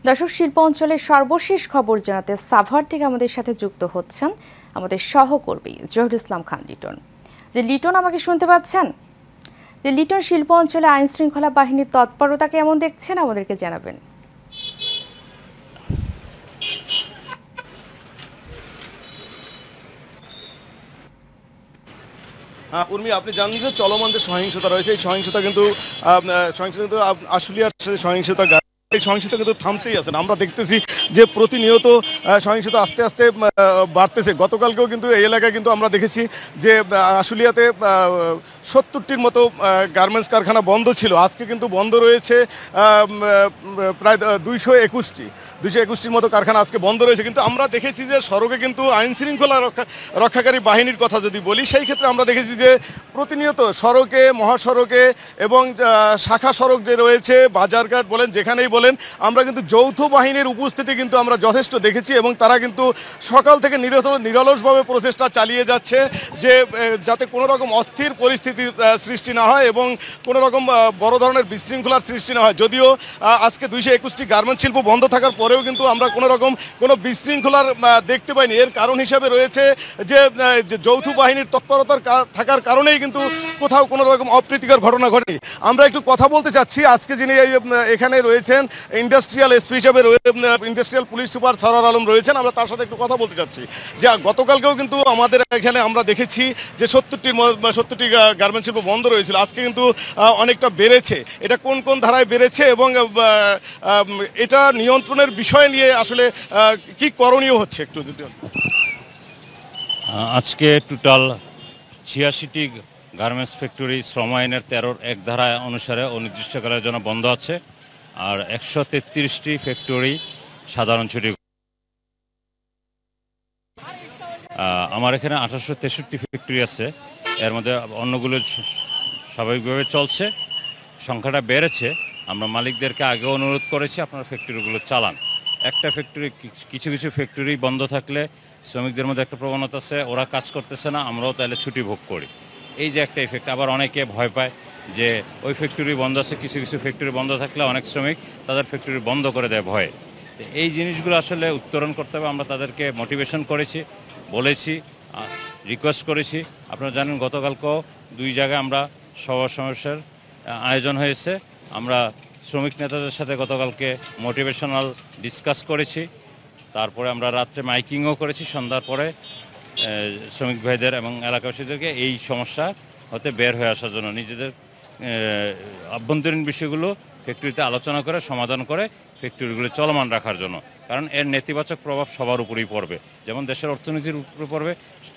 দর্শক, শিল্প অঞ্চলের সর্বশেষ খবর জানাতে সাভার থেকে আমাদের সাথে যুক্ত হচ্ছেন আমাদের সহকর্মী জহিরুল ইসলাম খান লিটন। লিটন, আমাকে শুনতে পাচ্ছেন? লিটন, শিল্প অঞ্চলে আইন শৃঙ্খলা বাহিনীর তৎপরতা কেমন দেখছেন, আমাদেরকে জানাবেন। উর্মি, আপনি জানেন যে চলমান যে সহিংসতা রয়েছে, এই সহিংসতা কিন্তু আশুলিয়ার সহিংসতা, এই সহিংসতা কিন্তু থামতেই আছে না। আমরা দেখতেছি যে প্রতিনিয়ত সহিংসতা আস্তে আস্তে বাড়তেছে। গতকালকেও কিন্তু এই এলাকায় কিন্তু আমরা দেখেছি যে আশুলিয়াতে 70টির মতো গার্মেন্টস কারখানা বন্ধ ছিল, আজকে কিন্তু বন্ধ রয়েছে প্রায় 221টির মতো কারখানা আজকে বন্ধ রয়েছে। কিন্তু আমরা দেখেছি যে সড়কে কিন্তু আইন শৃঙ্খলা রক্ষাকারী বাহিনীর কথা যদি বলি, সেই ক্ষেত্রে আমরা দেখেছি যে প্রতিনিয়ত সড়কে, মহাসড়কে এবং শাখা সড়ক যে রয়েছে, বাজারঘাট বলেন, যেখানেই বলেন, আমরা কিন্তু যৌথ বাহিনীর উপস্থিতি কিন্তু আমরা যথেষ্ট দেখেছি এবং তারা কিন্তু সকাল থেকে নিরলসভাবে প্রচেষ্টা চালিয়ে যাচ্ছে যে যাতে কোনো রকম অস্থির পরিস্থিতি সৃষ্টি না হয় এবং কোনো রকম বড় ধরনের বিশৃঙ্খলার সৃষ্টি না হয়। যদিও আজকে 221টি গার্মেন্টস শিল্প বন্ধ থাকার পরেও কিন্তু আমরা কোনো বিশৃঙ্খলার দেখতে পাইনি। এর কারণ হিসেবে রয়েছে যে যৌথ বাহিনীর তৎপরতার থাকার কারণেই কিন্তু কোথাও কোনো রকম অপ্রীতিকর ঘটনা ঘটেনি। আমরা একটু কথা বলতে চাচ্ছি আজকে যিনি এখানে রয়েছেন, ইন্ডাস্ট্রিয়াল এসপি হিসেবে industrial police super Sarwar Alam রয়েছেন। আমরা তার সাথে একটু কথা বলতে চাচ্ছি যে গতকালকেও কিন্তু আমাদের এখানে আমরা দেখেছি যে 70টি গার্মেন্টস শিল্প বন্ধ রয়েছিল, আজকে কিন্তু অনেকটা বেড়েছে। এটা কোন কোন ধারায় বেড়েছে এবং এটা নিয়ন্ত্রণের বিষয় নিয়ে আসলে কি করণীয় হচ্ছে একটু যদি। আজকে টোটাল 86টি গার্মেন্টস ফ্যাক্টরি শ্রম আইনের 13-1 ধারা অনুসারে অনির্দিষ্টকালের জন্য বন্ধ আছে, আর 133টি ফ্যাক্টরি সাধারণ ছুটি। আমার এখানে 1863 ফ্যাক্টরি আছে, এর মধ্যে অন্যগুলো স্বাভাবিকভাবে চলছে, সংখ্যাটা বেড়েছে। আমরা মালিকদেরকে আগে অনুরোধ করেছি আপনারা ফ্যাক্টরিগুলো চালান। একটা ফ্যাক্টরি, কিছু ফ্যাক্টরি বন্ধ থাকলে শ্রমিকদের মধ্যে একটা প্রবণতা আছে, ওরা কাজ করতেছে না, আমরাও তাহলে ছুটি ভোগ করি, এই যে একটা ইফেক্ট। আবার অনেকে ভয় পায় যে ওই ফ্যাক্টরি বন্ধ আছে, কিছু ফ্যাক্টরি বন্ধ থাকলে অনেক শ্রমিক তাদের ফ্যাক্টরি বন্ধ করে দেয় ভয়ে। এই জিনিসগুলো আসলে উত্তরণ করতে হবে। আমরা তাদেরকে মোটিভেশন করেছি, বলেছি, রিকোয়েস্ট করেছি। আপনারা জানেন গতকালকেও 2 জায়গায় আমরা সভা সমাবেশের আয়োজন হয়েছে। আমরা শ্রমিক নেতাদের সাথে গতকালকে মোটিভেশনাল ডিসকাস করেছি, তারপরে আমরা রাত্রে মাইকিংও করেছি, সন্ধ্যার পরে শ্রমিক ভাইদের এবং এলাকাবাসীদেরকে এই সমস্যা হতে বের হয়ে আসার জন্য, নিজেদের আভ্যন্তরীণ বিষয়গুলো ফ্যাক্টরিতে আলোচনা করে সমাধান করে ফ্যাক্টরিগুলো চলমান রাখার জন্য। কারণ এর নেতিবাচক প্রভাব সবার উপরেই পড়বে, যেমন দেশের অর্থনীতির উপরে পড়বে,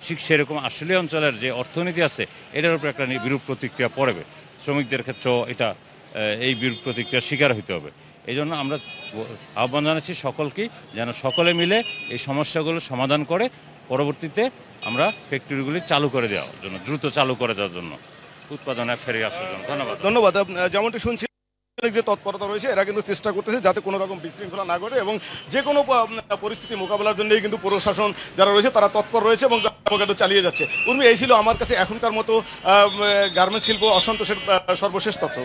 ঠিক সেরকম আশুলিয়া অঞ্চলের যে অর্থনীতি আছে এটার উপরে একটা বিরূপ প্রতিক্রিয়া পড়বে। শ্রমিকদের ক্ষেত্রেও এটা এই বিরূপ প্রতিক্রিয়ার শিকার হতে হবে। এই জন্য আমরা আহ্বান জানাচ্ছি সকলকেই যেন সকলে মিলে এই সমস্যাগুলো সমাধান করে পরবর্তীতে আমরা ফ্যাক্টরিগুলি চালু করে দেওয়ার জন্য, দ্রুত চালু করে দেওয়ার জন্য, উৎপাদনে ফিরে আসার জন্য। ধন্যবাদ। যেমনটি শুনছি যে তৎপরতা রয়েছে, এরা কিন্তু চেষ্টা করতেছে যাতে কোনো রকম বিশৃঙ্খলা না ঘটে এবং যে কোনো পরিস্থিতি মোকাবেলার জন্যই কিন্তু প্রশাসন যারা রয়েছে তারা তৎপর রয়েছে এবং চালিয়ে যাচ্ছে। উর্মি, এই ছিল আমার কাছে এখনকার মতো গার্মেন্টস শিল্প অসন্তোষের সর্বশেষ তথ্য।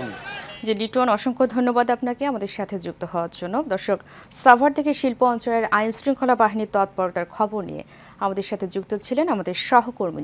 লিটন, অসংখ্য ধন্যবাদ আপনাকে আমাদের সাথে যুক্ত হওয়ার জন্য। দর্শক, সাভার থেকে শিল্প অঞ্চলের আইন শৃঙ্খলা বাহিনীর তৎপরতার খবর নিয়ে আমাদের সাথে যুক্ত ছিলেন আমাদের সহকর্মী।